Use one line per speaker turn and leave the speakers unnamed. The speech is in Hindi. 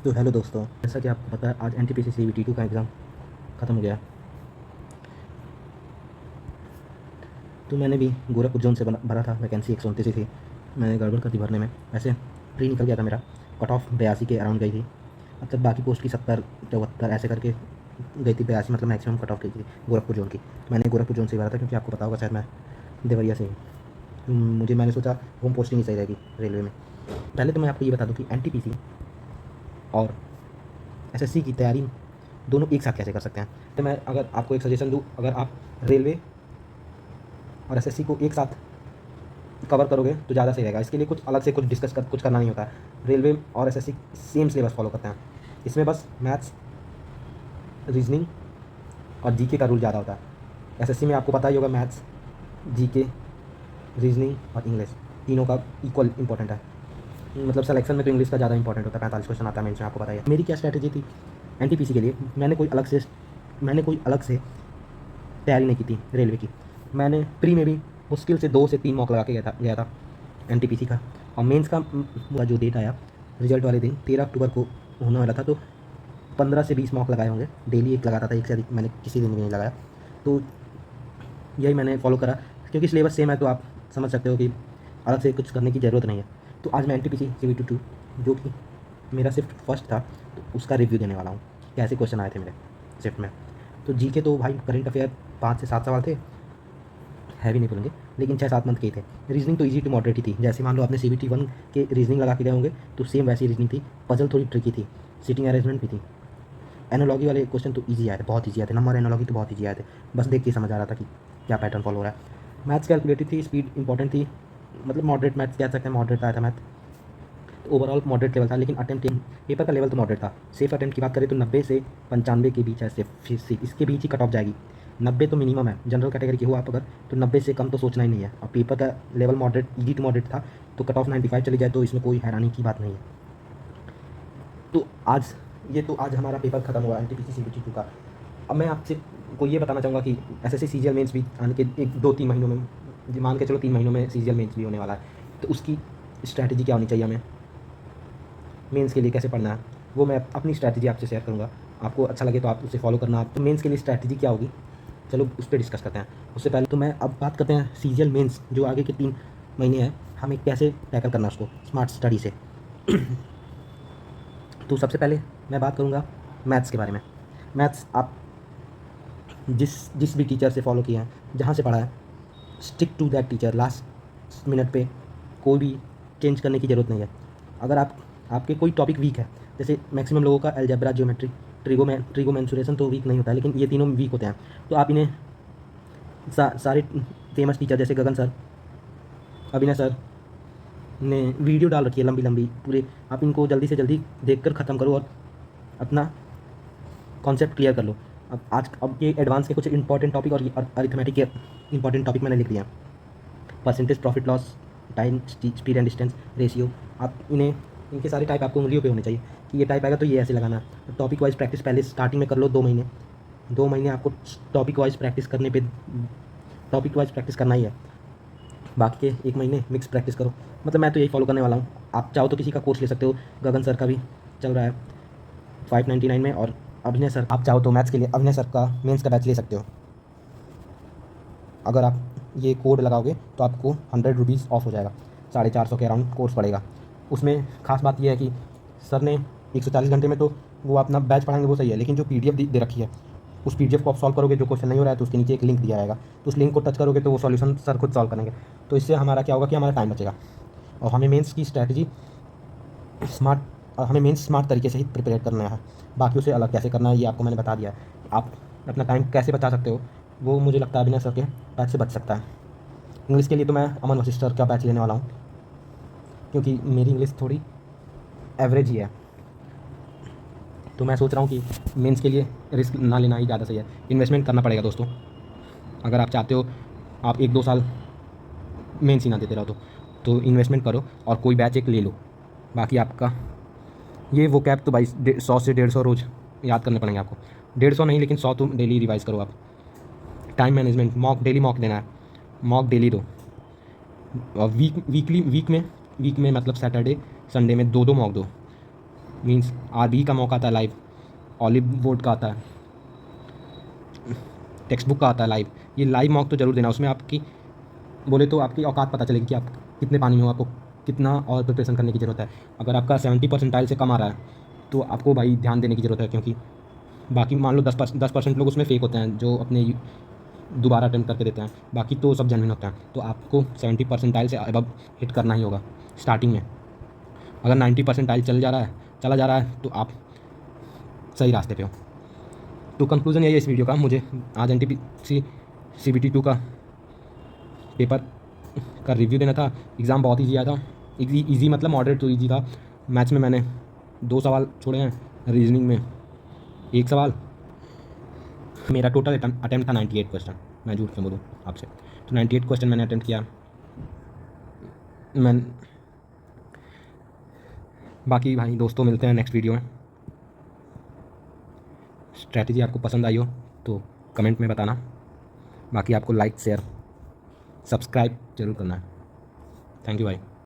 तो हेलो दोस्तों, जैसा कि आपको पता है आज एनटीपीसी सीबीटी 2 का एग्ज़ाम ख़त्म हो गया। तो मैंने भी गोरखपुर जोन से भरा था। वैकेंसी 129 ही थी। मैंने गड़बड़ कर दी भरने में। वैसे प्री निकल गया था मेरा। कट ऑफ 82 के अराउंड गई थी। मतलब बाकी पोस्ट की 70 74 ऐसे करके गई थी। 82 मतलब मैक्सिमम कट ऑफ गई थी गोरखपुर जोन की। मैंने गोरखपुर जोन से भरा था क्योंकि आपको पता होगा शायद मैं देवरिया से हूँ। मैंने सोचा होम पोस्टिंग ही सही रहेगी रेलवे में। पहले तो मैं आपको ये बता दूँ कि एनटीपीसी और एसएससी की तैयारी दोनों एक साथ कैसे कर सकते हैं। तो मैं अगर आपको एक सजेशन दूँ, अगर आप रेलवे और एसएससी को एक साथ कवर करोगे तो ज़्यादा सही रहेगा। इसके लिए कुछ अलग से कुछ डिस्कस कर कुछ करना नहीं होता है। रेलवे और एसएससी सेम सिलेबस फॉलो करते हैं। इसमें बस मैथ्स, रीजनिंग और जीके का रूल ज़्यादा होता है। एसएससी में आपको पता ही होगा मैथ्स, जीके, रीजनिंग और इंग्लिश तीनों का इक्वल इंपॉर्टेंट है। मतलब सिलेक्शन में तो इंग्लिश का ज़्यादा इंपॉर्टेंट होता है। 45 क्वेश्चन आता है मेंस में, आपको पता ही है। मेरी क्या स्ट्रैटेजी थी एनटीपीसी के लिए, मैंने कोई अलग से तैयारी नहीं की थी रेलवे की। मैंने प्री में भी मुश्किल से 2 से 3 मॉक लगा के गया था एनटीपीसी का। और मेंस का जो डेट आया रिजल्ट वाले दिन 13 अक्टूबर को होने वाला था। तो 15 से 20 मॉक लगाए होंगे। डेली एक लगाता था, एक से अधिक मैंने किसी दिन भी नहीं लगाया। तो यही मैंने फॉलो करा क्योंकि सिलेबस सेम है। तो आप समझ सकते हो कि अलग से कुछ करने की ज़रूरत नहीं है। तो आज मैं एनटीपीसी सीबीटी 2 जो कि मेरा शिफ्ट फर्स्ट था, तो उसका रिव्यू देने वाला हूँ। कैसे क्वेश्चन आए थे मेरे शिफ्ट में। तो जीके तो भाई करंट अफेयर 5 से 7 सवाल थे। हैवी नहीं बोलेंगे, लेकिन 6-7 मंथ के ही थे। रीजनिंग तो इजी टू मॉडरेट ही थी। जैसे मान लो आपने सीबीटी 1 के रीजनिंग लगा के गए होंगे, तो सेम वैसी रीजनिंग थी। पजल थोड़ी ट्रिकी थी, सीटिंग अरेंजमेंट भी थी। एनोलॉजी वाले क्वेश्चन तो ईजी आए थे, बहुत ईजी आए थे। नंबर एनोलॉजी तो बहुत ईजी आए थे। बस देख के समझ आ रहा था कि क्या पैटर्न फॉलो हो रहा है। मैथ्स कैलकुलेटिव थी, स्पीड इंपॉर्टेंट थी। मतलब मॉडरेट मैथ्स कह सकते हैं, मॉडरेट आया था मैथ। तो ओवरऑल मॉडरेट लेवल था, लेकिन अटेम्प्ट पेपर का लेवल तो मॉडरेट था। सेफ अटेम्प्ट की बात करें तो 90 से 95 के बीच है। सेफ इसके बीच ही कट ऑफ जाएगी। 90 तो मिनिमम है। जनरल कैटेगरी के हो आप अगर, तो 90 से कम तो सोचना ही नहीं है। और पेपर का level moderate, easy to moderate था। तो कट ऑफ 95 चली जाए तो इसमें कोई हैरानी की बात नहीं है। तो आज हमारा पेपर खत्म हुआ एनटीपीसी सीबीटी 2 का। अब मैं आपसे को ये बताना चाहूँगा कि एसएससी सीजीएल मेंस भी आने के 1-2-3 महीनों में, मान के चलो 3 महीनों में सीजीएल मेंस भी होने वाला है। तो उसकी स्ट्रैटेजी क्या होनी चाहिए हमें, मेंस के लिए कैसे पढ़ना है, वो मैं अपनी स्ट्रैटेजी आपसे शेयर करूँगा। आपको अच्छा लगे तो आप उसे फॉलो करना। तो मेंस के लिए स्ट्रैटेजी क्या होगी, चलो उस पर डिस्कस करते हैं। उससे पहले तो मैं अब बात करते हैं सीजीएल मेंस जो आगे के 3 महीने हैं, हमें कैसे टैकल करना है उसको स्मार्ट स्टडी से। तो सबसे पहले मैं बात करूँगा मैथ्स के बारे में। मैथ्स आप जिस जिस भी टीचर से फॉलो किया है, जहाँ से पढ़ा है, stick to that teacher. Last minute पे कोई भी चेंज करने की ज़रूरत नहीं है। अगर आपके कोई टॉपिक वीक है, जैसे मैक्सिमम लोगों का अलजेब्रा, ज्योमेट्री, ट्रिगोमेंसुरेशन तो वीक नहीं होता है, लेकिन ये तीनों वीक होते हैं। तो आप इन्हें सारे फेमस टीचर जैसे गगन सर, अभिनय सर ने वीडियो डाल रखी है लंबी लंबी पूरे। आप इनको जल्दी से जल्दी देखकर ख़त्म करो और अपना कॉन्सेप्ट क्लियर कर लो। अब ये एडवांस के कुछ इंपॉर्टेंट टॉपिक और अरिथमेटिक के इंपॉर्टेंट टॉपिक मैंने लिख दिया। Percentage, profit loss, time, speed and distance, ratio. आप इनके सारे टाइप आपको उंगलियों पे होने चाहिए कि ये टाइप आएगा तो ये ऐसे लगाना है। टॉपिक वाइज प्रैक्टिस पहले स्टार्टिंग में कर लो। 2 महीने आपको टॉपिक वाइज प्रैक्टिस करना ही है। बाकी के 1 महीने मिक्स प्रैक्टिस करो। मतलब मैं तो यही फॉलो करने वाला हूँ। आप चाहो तो किसी का कोर्स ले सकते हो। गगन सर का भी चल रहा है 599 में। और अभिनय सर, आप चाहो तो मैथ्स के लिए अभिनय सर का मेंस का बैच ले सकते हो। अगर आप ये कोड लगाओगे तो आपको 100 रुपीज़ ऑफ हो जाएगा। 450 के अराउंड कोर्स पड़ेगा। उसमें खास बात यह है कि सर ने 140 घंटे में तो वो अपना बैच पढ़ाएंगे, वो सही है। लेकिन जो पीडीएफ दे रखी है, उस पीडीएफ को आप सॉल्व करोगे। जो क्वेश्चन नहीं हो रहा है तो उसके नीचे एक लिंक दिया जाएगा, तो उस लिंक को टच करोगे तो वो सॉल्यूशन सर खुद सॉल्व करेंगे। तो इससे हमारा क्या होगा कि हमारा टाइम बचेगा। और हमें मेंस की स्ट्रैटेजी स्मार्ट तरीके से ही प्रिपेयर करना है। बाकी उसे अलग कैसे करना है ये आपको मैंने बता दिया है। आप अपना टाइम कैसे बचा सकते हो, वो मुझे लगता है अभिनय सर के बैच से बच सकता है। इंग्लिश के लिए तो मैं अमन वशिष्ठ सर का बैच लेने वाला हूँ, क्योंकि मेरी इंग्लिश थोड़ी एवरेज ही है। तो मैं सोच रहा हूँ कि मेंस के लिए रिस्क ना लेना ही ज़्यादा सही है। इन्वेस्टमेंट करना पड़ेगा दोस्तों। अगर आप चाहते हो आप 1-2 साल मेंस ही ना देते रहो तो इन्वेस्टमेंट करो और कोई बैच एक ले लो। बाकी आपका ये वो कैप तो भाई 100 से 150 रोज़ याद करने पड़ेंगे आपको। 150 नहीं, लेकिन 100 तो डेली रिवाइज़ करो आप। टाइम मैनेजमेंट, डेली मॉक देना है। मॉक डेली दो। और वीक में मतलब सैटरडे संडे में 2-2 मॉक दो। मीन्स आरबी का मॉक आता है लाइव, ऑलिव बोर्ड का आता है, टेक्स्ट बुक का आता है लाइव। ये लाइव मॉक तो ज़रूर देना, उसमें आपकी बोले तो आपकी औकात पता चलेगी कि आप कितने पानी में हो, आपको कितना और प्रिपरेशन करने की ज़रूरत है। अगर आपका 70 परसेंटाइल से कम आ रहा है तो आपको भाई ध्यान देने की ज़रूरत है, क्योंकि बाकी मान लो 10% लोग उसमें फेक होते हैं जो अपने दोबारा अटेम्प्ट करके देते हैं, बाकी तो सब जेन्युइन होता है। तो आपको 70 परसेंटाइल से अबव हिट करना ही होगा स्टार्टिंग में। अगर 90 परसेंटाइल चला जा रहा है तो आप सही रास्ते पे हो। तो कंक्लूज़न यही है इस वीडियो का, मुझे आज NTPC CBT 2 का पेपर का रिव्यू देना था। एग्ज़ाम बहुत ईजी आया था, ईजी मतलब मॉडरेट तो ईजी था। मैथ्स में मैंने 2 सवाल छोड़े हैं, रीजनिंग में 1 सवाल। मेरा टोटल अटैम्प्ट था 98 क्वेश्चन, मैं झूठ क्यों बोलूँ आपसे। तो 98 क्वेश्चन मैंने अटैम्प्ट किया। मैं बाकी भाई दोस्तों मिलते हैं नेक्स्ट वीडियो में। स्ट्रैटेजी आपको पसंद आई हो तो कमेंट में बताना, बाकी आपको लाइक शेयर सब्सक्राइब जरूर करना है। थैंक यू भाई।